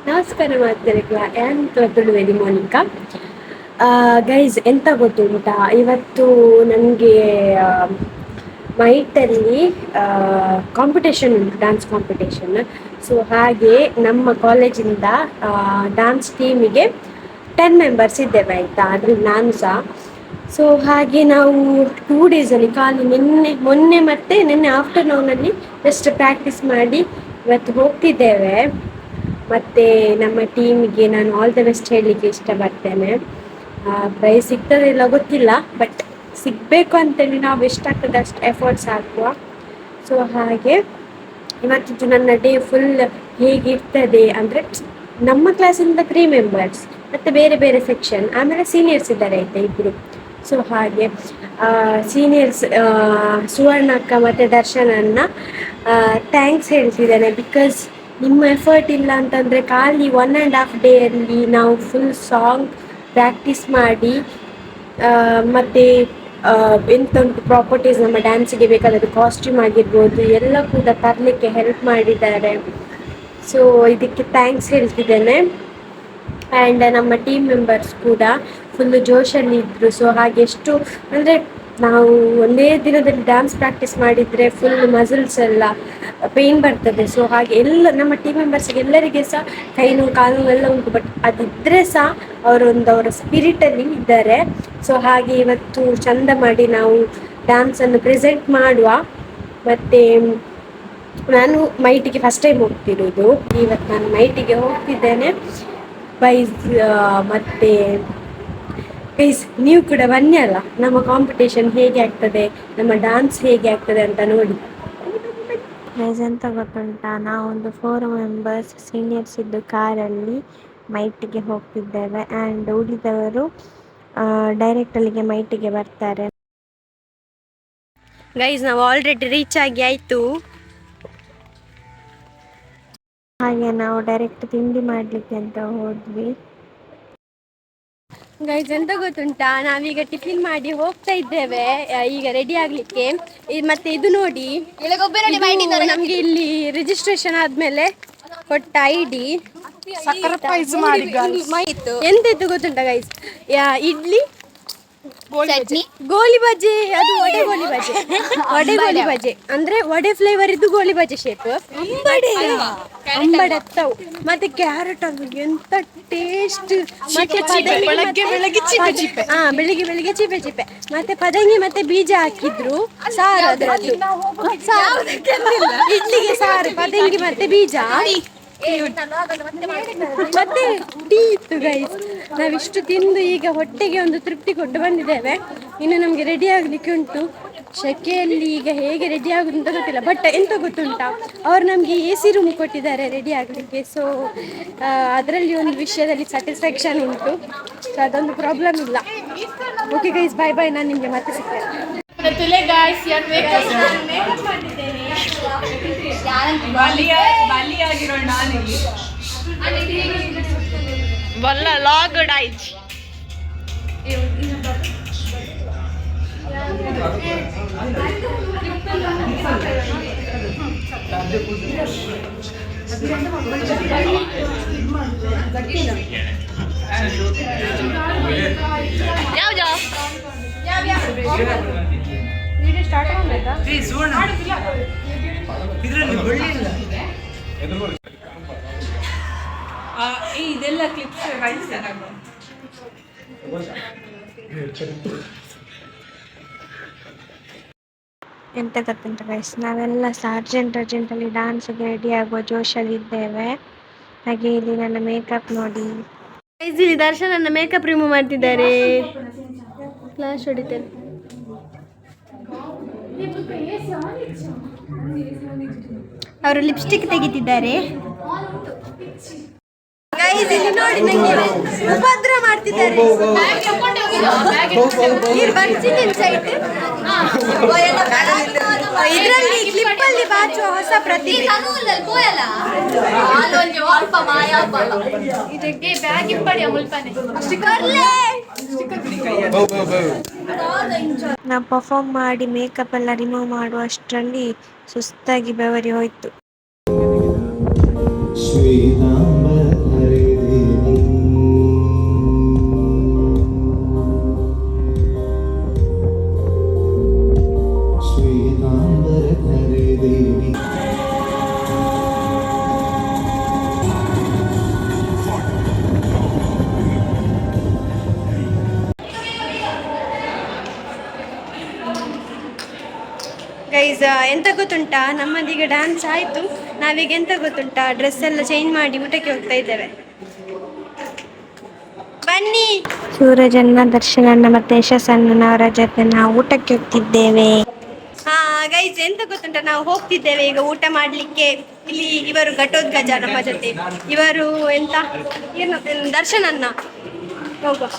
ನಮಸ್ಕಾರ ಮಾಡ್ತಾರೆ ಎಂತ ತುಳುವೆಲಿ ಮೋನಿಕಾ. ಗೈಸ್ ಎಂತ ಗೊತ್ತುಂಟಾ, ಇವತ್ತು ನನಗೆ ಮೈಟಲ್ಲಿ ಕಾಂಪಿಟೇಷನ್ ಉಂಟು, ಡ್ಯಾನ್ಸ್ ಕಾಂಪಿಟೇಷನ್. ಸೊ ಹಾಗೆ ನಮ್ಮ ಕಾಲೇಜಿಂದ ಡ್ಯಾನ್ಸ್ ಟೀಮಿಗೆ 10 ಮೆಂಬರ್ಸ್ ಇದ್ದೇವೆ ಆಯಿತಾ, ಅದ್ರಲ್ಲಿ ನಾನು ಸಹ. ಸೊ ಹಾಗೆ ನಾವು 2 ಡೇಸಲ್ಲಿ ಖಾಲಿ ಮೊನ್ನೆ ಮತ್ತು ನಿನ್ನೆ ಆಫ್ಟರ್ನೂನಲ್ಲಿ ಜಸ್ಟ್ ಪ್ರಾಕ್ಟೀಸ್ ಮಾಡಿ ಇವತ್ತು ಹೋಗ್ತಿದ್ದೇವೆ. ಮತ್ತು ನಮ್ಮ ಟೀಮಿಗೆ ನಾನು ಆಲ್ ದ ಬೆಸ್ಟ್ ಹೇಳಲಿಕ್ಕೆ ಇಷ್ಟಪಡ್ತೇನೆ. ಪ್ರೈಸ್ ಸಿಗ್ತದಿಲ್ಲ ಗೊತ್ತಿಲ್ಲ, ಬಟ್ ಸಿಗಬೇಕು ಅಂತೇಳಿ ನಾವು ಎಷ್ಟಾಗ್ತದೆ ಅಷ್ಟು ಎಫರ್ಟ್ಸ್ ಹಾಕುವ. ಸೊ ಹಾಗೆ ಇವತ್ತಿದ್ದು ನನ್ನ ಡೇ ಫುಲ್ ಹೇಗಿರ್ತದೆ ಅಂದರೆ, ನಮ್ಮ ಕ್ಲಾಸಿಂದ 3 ಮೆಂಬರ್ಸ್ ಮತ್ತು ಬೇರೆ ಬೇರೆ ಸೆಕ್ಷನ್, ಆಮೇಲೆ ಸೀನಿಯರ್ಸ್ ಇದ್ದಾರೆ ಆಯಿತಾ ಇಬ್ಬರು. ಸೊ ಹಾಗೆ ಸೀನಿಯರ್ಸ್ ಸುವರ್ಣ ಅಕ್ಕ ಮತ್ತು ದರ್ಶನನ್ನ ಥ್ಯಾಂಕ್ಸ್ ಹೇಳ್ತಿದ್ದೇನೆ. ಬಿಕಾಸ್ ನಿಮ್ಮ ಎಫರ್ಟ್ ಇಲ್ಲ ಅಂತಂದರೆ ಖಾಲಿ 1.5 ಡೇಯಲ್ಲಿ ನಾವು ಫುಲ್ ಸಾಂಗ್ ಪ್ರಾಕ್ಟೀಸ್ ಮಾಡಿ ಮತ್ತು ಎಂತ ಉಂಟು ಪ್ರಾಪರ್ಟೀಸ್ ನಮ್ಮ ಡ್ಯಾನ್ಸಿಗೆ ಬೇಕಾದದ್ದು ಕಾಸ್ಟ್ಯೂಮ್ ಆಗಿರ್ಬೋದು ಎಲ್ಲ ಕೂಡ ತರಲಿಕ್ಕೆ ಹೆಲ್ಪ್ ಮಾಡಿದ್ದಾರೆ. ಸೊ ಇದಕ್ಕೆ ಥ್ಯಾಂಕ್ಸ್ ಹೇಳ್ತಿದ್ದೇನೆ. ಆ್ಯಂಡ್ ನಮ್ಮ ಟೀಮ್ ಮೆಂಬರ್ಸ್ ಕೂಡ ಫುಲ್ಲು ಜೋಶಲ್ಲಿ ಇದ್ದರು. ಸೊ ಹಾಗೆ ಎಷ್ಟು ಅಂದರೆ ನಾವು ಒಂದೇ ದಿನದಲ್ಲಿ ಡ್ಯಾನ್ಸ್ ಪ್ರಾಕ್ಟೀಸ್ ಮಾಡಿದರೆ ಫುಲ್ ಮಸಲ್ಸ್ ಎಲ್ಲ ಪೇಯ್ನ್ ಬರ್ತದೆ. ಸೊ ಹಾಗೆ ಎಲ್ಲ ನಮ್ಮ ಟೀಮ್ ಮೆಂಬರ್ಸಿಗೆ ಎಲ್ಲರಿಗೆ ಸಹ ಕೈ ನೋವು ಕಾಲು ನೋವು ಎಲ್ಲ ಉಂಟು, ಬಟ್ ಅದಿದ್ದರೆ ಸಹ ಅವರ ಸ್ಪಿರಿಟಲ್ಲಿ ಇದ್ದಾರೆ. ಸೊ ಹಾಗೆ ಇವತ್ತು ಚಂದ ಮಾಡಿ ನಾವು ಡ್ಯಾನ್ಸನ್ನು ಪ್ರೆಸೆಂಟ್ ಮಾಡುವ. ಮತ್ತು ನಾನು ಮೈಟಿಗೆ ಫಸ್ಟ್ ಟೈಮ್ ಹೋಗ್ತಿರೋದು, ಇವತ್ತು ನಾನು ಮೈಟಿಗೆ ಹೋಗ್ತಿದ್ದೇನೆ ಬೈಸ್. ಮತ್ತು ಗೈಸ್ ನೀವು ಕೂಡ ಬನ್ನಿ ಅಲ್ಲ, ನಮ್ಮ ಕಾಂಪಿಟೇಷನ್ ಹೇಗೆ ಆಗ್ತದೆ, ನಮ್ಮ ಡ್ಯಾನ್ಸ್ ಹೇಗೆ ಆಗ್ತದೆ ಅಂತ ನೋಡಿ. ಗೈಸ್ ಎಂತ ಗೊತ್ತುಂಟಾ, ನಾವೊಂದು 4 ಮೆಂಬರ್ಸ್ ಸೀನಿಯರ್ಸ್ ಇದ್ದು ಕಾರಲ್ಲಿ ಮೈಟಿಗೆ ಹೋಗ್ತಿದ್ದೇವೆ. ಆ್ಯಂಡ್ ಉಳಿದವರು ಡೈರೆಕ್ಟ್ ಅಲ್ಲಿಗೆ ಮೈಟಿಗೆ ಬರ್ತಾರೆ. ಗೈಸ್ ನಾವು ಆಲ್ರೆಡಿ ರೀಚ್ ಆಗಿ ಆಯಿತು. ಹಾಗೆ ನಾವು ಡೈರೆಕ್ಟ್ ತಿಂಡಿ ಮಾಡಲಿಕ್ಕೆ ಅಂತ ಹೋದ್ವಿ. ಗೈಸ್ ಎಂತ ಗೊತ್ತುಂಟಾ, ನಾವೀಗ ಟಿಫಿನ್ ಮಾಡಿ ಹೋಗ್ತಾ ಇದ್ದೇವೆ, ಈಗ ರೆಡಿ ಆಗಲಿಕ್ಕೆ. ಮತ್ತೆ ಇದು ನೋಡಿ, ನಮಗೆ ಇಲ್ಲಿ ರಿಜಿಸ್ಟ್ರೇಷನ್ ಆದಮೇಲೆ ಕೊಟ್ಟ ID. ಎಂತ ಗೊತ್ತುಂಟಾ ಗೈಸ್, ಇಡ್ಲಿ ಗೋಲಿ ಬಜೆ, ಅದು ವಡೆ ಗೋಲಿ ಬಜೆ. ವಡೆ ಗೋಲಿ ಬಜೆ ಅಂದ್ರೆ ವಡೆ ಫ್ಲೇವರ್ ಇದ್ದು ಗೋಲಿ ಬಜೆ ಶೇಪ್, ಅಂಬಡತ್ತವು ಮತ್ತೆ ಕ್ಯಾರೆಟ್. ಅದು ಎಂತ ಟೇಸ್ಟ್. ಬೆಳಿಗ್ಗೆ ಬೆಳಿಗ್ಗೆ ಚಿಪೆ ಚಿಪೆ ಮತ್ತೆ ಪದಂಗಿ ಮತ್ತೆ ಬೀಜ ಹಾಕಿದ್ರು ಸಾರು. ಅದರದ್ದು ಇಡ್ಲಿಗೆ ಸಾರು, ಪದಂಗಿ ಮತ್ತೆ ಬೀಜ ಮತ್ತೆ ಟೀ ಇತ್ತು ಗೈಸ್. ನಾವಿಷ್ಟು ತಿಂದು ಈಗ ಹೊಟ್ಟೆಗೆ ಒಂದು ತೃಪ್ತಿ ಕೊಟ್ಟು ಬಂದಿದ್ದೇವೆ. ಇನ್ನು ನಮಗೆ ರೆಡಿ ಆಗಲಿಕ್ಕೆ ಉಂಟು. ಶೆಕೆಯಲ್ಲಿ ಈಗ ಹೇಗೆ ರೆಡಿ ಆಗೋದು ಅಂತ ಗೊತ್ತಿಲ್ಲ, ಬಟ್ ಎಂತ ಗೊತ್ತುಂಟಾ, ಅವ್ರು ನಮಗೆ AC ರೂಮ್ ಕೊಟ್ಟಿದ್ದಾರೆ ರೆಡಿ ಆಗಲಿಕ್ಕೆ. ಸೊ ಅದರಲ್ಲಿ ಒಂದು ವಿಷಯದಲ್ಲಿ ಸ್ಯಾಟಿಸ್ಫ್ಯಾಕ್ಷನ್ ಉಂಟು. ಸೊ ಅದೊಂದು ಪ್ರಾಬ್ಲಮ್ ಇಲ್ಲ. ಓಕೆ ಗೈಸ್, ಬಾಯ್ ಬಾಯ್, ನಾನು ನಿಮಗೆ ಮತ್ತೆ ಸಿಗ್ತೇನೆ. ಇದೆಲ್ಲ ಕ್ಲಿಪ್ಸ್ ಎಂತ ಗೊತ್ತುಂಟ ಗೈಸ್, ನಾವೆಲ್ಲ ಅರ್ಜೆಂಟಲ್ಲಿ ಡ್ಯಾನ್ಸ್ಗೆ ರೆಡಿ ಆಗುವ ಜೋಶಲ್ಲಿ ಇದ್ದೇವೆ. ಹಾಗೆ ಇಲ್ಲಿ ನನ್ನ ಮೇಕಪ್ ನೋಡಿ. ಇಲ್ಲಿ ದರ್ಶನ್ ನನ್ನ ಮೇಕಪ್ ರಿಮೂವ್ ಮಾಡ್ತಿದ್ದಾರೆ. ಫ್ಲಾಶ್ ಹೊಡಿತೇನೆ. ಅವರು ಲಿಪ್ಸ್ಟಿಕ್ ತೆಗಿತಿದ್ದಾರೆ. ಗೈಸ್ ಇಲ್ಲಿ ನೋಡಿ, ನಂಗೆ ಉಪದ್ರ ಮಾಡ್ತಿದ್ದಾರೆ. ಇದರಲ್ಲಿ ಕ್ಲಿಪ್ಪಲ್ಲಿ ಬಾಚುವ ಹೊಸ ಪ್ರತಿಭೆ. ನಾವು ಪರ್ಫಾರ್ಮ್ ಮಾಡಿ ಮೇಕಪ್ ಎಲ್ಲ ರಿಮೂವ್ ಮಾಡುವಷ್ಟರಲ್ಲಿ ಸುಸ್ತಾಗಿ ಬೆವರಿ ಹೋಯ್ತು. ಗೈಸ್, ಎಂತ ಗೊತ್ತುಂಟಾ, ನಮ್ಮದೀಗ ಡ್ಯಾನ್ಸ್ ಆಯಿತು. ನಾವೀಗ ಎಂತ ಗೊತ್ತುಂಟಾ, ಡ್ರೆಸ್ ಎಲ್ಲ ಚೇಂಜ್ ಮಾಡಿ ಊಟಕ್ಕೆ ಹೋಗ್ತಾ ಇದ್ದೇವೆ. ಬನ್ನಿ. ಸೂರಜನ್ನ, ದರ್ಶನನ್ನ ಮತ್ತೆ ಯಶಸ್ಸನ್ನವರ ಜೊತೆ ನಾವು ಊಟಕ್ಕೆ ಹೋಗ್ತಿದ್ದೇವೆ. ಹಾ ಗೈಸ್, ಎಂತ ಗೊತ್ತುಂಟಾ, ನಾವು ಹೋಗ್ತಿದ್ದೇವೆ ಈಗ ಊಟ ಮಾಡ್ಲಿಕ್ಕೆ. ಇಲ್ಲಿ ಇವರು ಘಟೋದ್ಗಜ ನಮ್ಮ ಜೊತೆ, ಇವರು ಎಂತ ಏನು ದರ್ಶನನ್ನ. ಹೋಗುವ.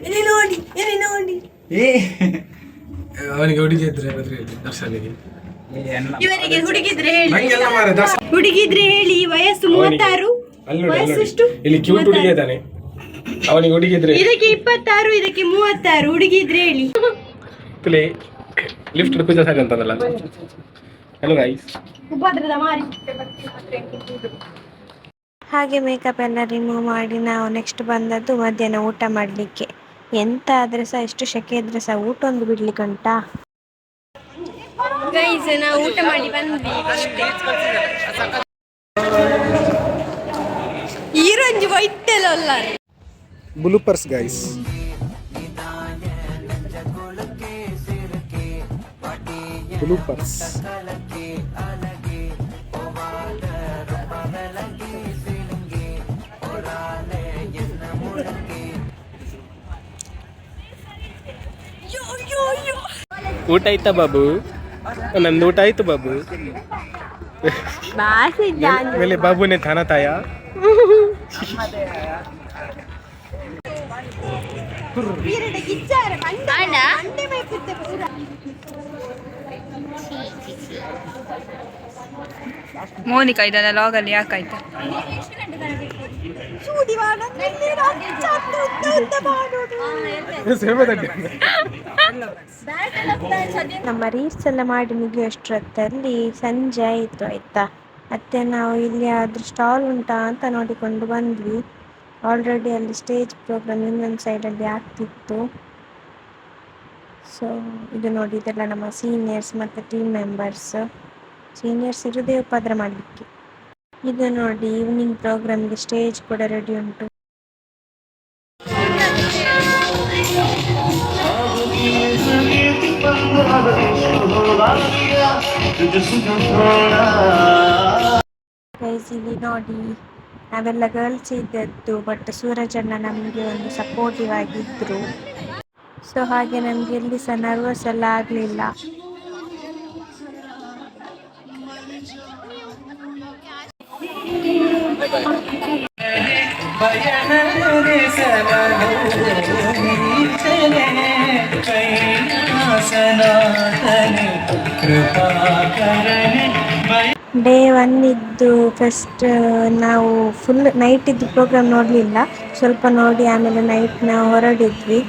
ಇಲ್ಲಿ ನೋಡಿ, ಇಲ್ಲಿ ನೋಡಿ. ಅವನಿಗೆ ಹುಡುಗಿ ಇದ್ರೆ ದರ್ಶನಿಗೆ ಇವರಿಗೆ ಹುಡುಗಿದ್ರೆ ಹೇಳಿ, ಹುಡುಗಿದ್ರೆ ಹೇಳಿ. ವಯಸ್ಸು 36. ವಯಸ್ಸೆಷ್ಟು? ಇಲ್ಲಿ ಕ್ಯೂಟ್ ಹುಡುಗಿ ಇದ್ದಾನೆ, ಅವನಿಗೆ ಹುಡುಗಿದ್ರೆ. ಇದಕ್ಕೆ 26, ಇದಕ್ಕೆ 36. ಹುಡುಗಿದ್ರೆ ಹೇಳಿ. ಲಿಫ್ಟ್ ಪೂಜಾ ಸರಿ ಅಂತದಲ್ಲ. Hello guys. ಉಪದ್ರದ ಮಾರಿ. ಹಾಗೆ ಮೇಕಪ್ ಎಲ್ಲ ರಿಮೂವ್ ಮಾಡಿ ನಾವು ನೆಕ್ಸ್ಟ್ ಬಂದದ್ದು ಮಧ್ಯಾಹ್ನ ಊಟ ಮಾಡಲಿಕ್ಕೆ. ಎಂತ ಆದ್ರೆ ಸಹ, ಎಷ್ಟು ಶೆಕೆ ಇದ್ರೆ ಸಹ ಊಟ ಒಂದು ಬಿಡ್ಲಿಕ್ಕೆ ಉಂಟಾ. ಗೈಸ್, ನಾವು ಊಟ ಮಾಡಿ ಬಂದ್ವಿ ಅಷ್ಟೇ. ಈರಂಜು ವೈಟೆಲ್ಲ ಅಲ್ಲ. ಬ್ಲೂಪರ್ಸ್ ಗೈಸ್. ಬ್ಲೂಪರ್ಸ್. ಊಟ ಆಯ್ತಾ ಬಾಬು? ನಂದು ಊಟ ಆಯ್ತು ಬಾಬು. ಮೇಲೆ ಬಾಬುನೇ ಥಾನ ತಾಯ. ಮೋನಿಕಾ ಇದನ್ನ ಲಾಗಲ್ಲಿ ಯಾಕಾಯ್ತಾ? ನಮ್ಮ ರೀಲ್ಸ್ ಎಲ್ಲ ಮಾಡಿ ಮುಗಿಯೋಷ್ಟರಲ್ಲಿ ಸಂಜೆ ಆಯಿತು ಆಯಿತಾ. ಮತ್ತೆ ನಾವು ಇಲ್ಲಿ ಆದರೂ ಸ್ಟಾಲ್ ಉಂಟಾ ಅಂತ ನೋಡಿಕೊಂಡು ಬಂದ್ವಿ. ಆಲ್ರೆಡಿ ಅಲ್ಲಿ ಸ್ಟೇಜ್ ಪ್ರೋಗ್ರಾಮ್ ಇನ್ನೊಂದು ಸೈಡಲ್ಲಿ ಆಗ್ತಿತ್ತು. ಸೊ ಇದು ನೋಡಿ, ಇದೆಲ್ಲ ನಮ್ಮ ಸೀನಿಯರ್ಸ್ ಮತ್ತು ಟೀಮ್ ಮೆಂಬರ್ಸ್. ಸೀನಿಯರ್ಸ್ ಇರೋದೇ ಉಪದ್ರ ಮಾಡಲಿಕ್ಕೆ. ಇದು ನೋಡಿ, ಈವ್ನಿಂಗ್ ಪ್ರೋಗ್ರಾಮ್ಗೆ ಸ್ಟೇಜ್ ಕೂಡ ರೆಡಿ ಉಂಟು. ಗೈಸ್, ಇಲ್ಲಿ ನೋಡಿ, ನಾವೆಲ್ಲ ಗರ್ಲ್ಸ್ ಇದ್ದದ್ದು, ಬಟ್ ಸೂರಜಣ್ಣ ನಮಗೆ ಒಂದು ಸಪೋರ್ಟಿವ್ ಆಗಿದ್ರು. ಸೊ ಹಾಗೆ ನಮಗೆ ಎಲ್ಲಿ ಸಹ ನರ್ವಸ್ ಎಲ್ಲ ಆಗಲಿಲ್ಲ. ಡೇ 1 ಇದ್ದು ಫಸ್ಟ್ ನಾವು ಫುಲ್ ನೈಟ್ ಇದ್ದು ಪ್ರೋಗ್ರಾಮ್ ನೋಡಲಿಲ್ಲ, ಸ್ವಲ್ಪ ನೋಡಿ ಆಮೇಲೆ ನೈಟ್ ನಾವು ಹೊರಡಿದ್ವಿ.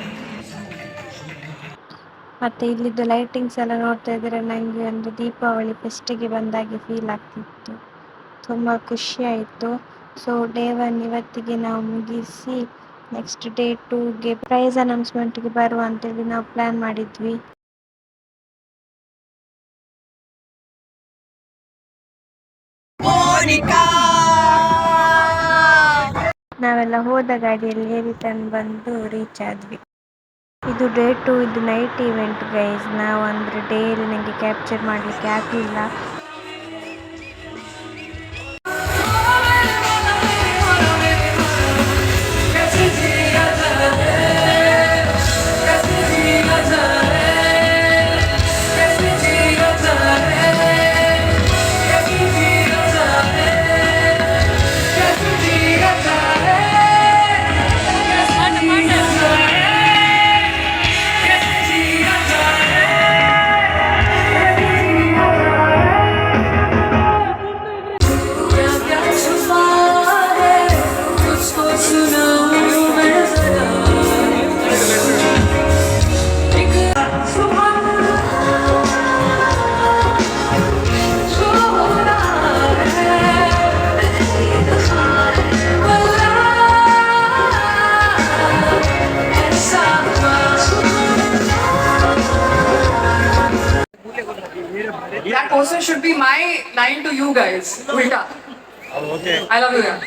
ಮತ್ತು ಇಲ್ಲಿದ್ದು ಲೈಟಿಂಗ್ಸ್ ಎಲ್ಲ ನೋಡ್ತಾ ಇದ್ದರೆ ನನಗೆ ಒಂದು ದೀಪಾವಳಿ ಫೆಸ್ಟಿಗೆ ಬಂದಾಗೆ ಫೀಲ್ ಆಗ್ತಿತ್ತು. ತುಂಬ ಖುಷಿ ಆಯಿತು. ಸೊ ಡೇ 1 ಇವತ್ತಿಗೆ ನಾವು ಮುಗಿಸಿ ನೆಕ್ಸ್ಟ್ ಡೇ 2ಗೆ ಪ್ರೈಸ್ ಅನೌನ್ಸ್ಮೆಂಟ್ಗೆ ಬರುವ ಅಂತೇಳಿ ನಾವು ಪ್ಲ್ಯಾನ್ ಮಾಡಿದ್ವಿ. ನಾವೆಲ್ಲ ಹೋದ ಗಾಡಿಯಲ್ಲಿ ರಿಟರ್ನ್ ಬಂದು ರೀಚ್ ಆದ್ವಿ. ಇದು ಡೇ 2 ಇದು ನೈಟ್ ಈವೆಂಟ್ ಗೈಸ್. ನಾವು ಅಂದರೆ ಡೇಲಿ ನನಗೆ ಕ್ಯಾಪ್ಚರ್ ಮಾಡಲಿಕ್ಕೆ ಆಗಲಿಲ್ಲ. That person should be my line to you guys. Ulta. Okay. I love you. Yeah.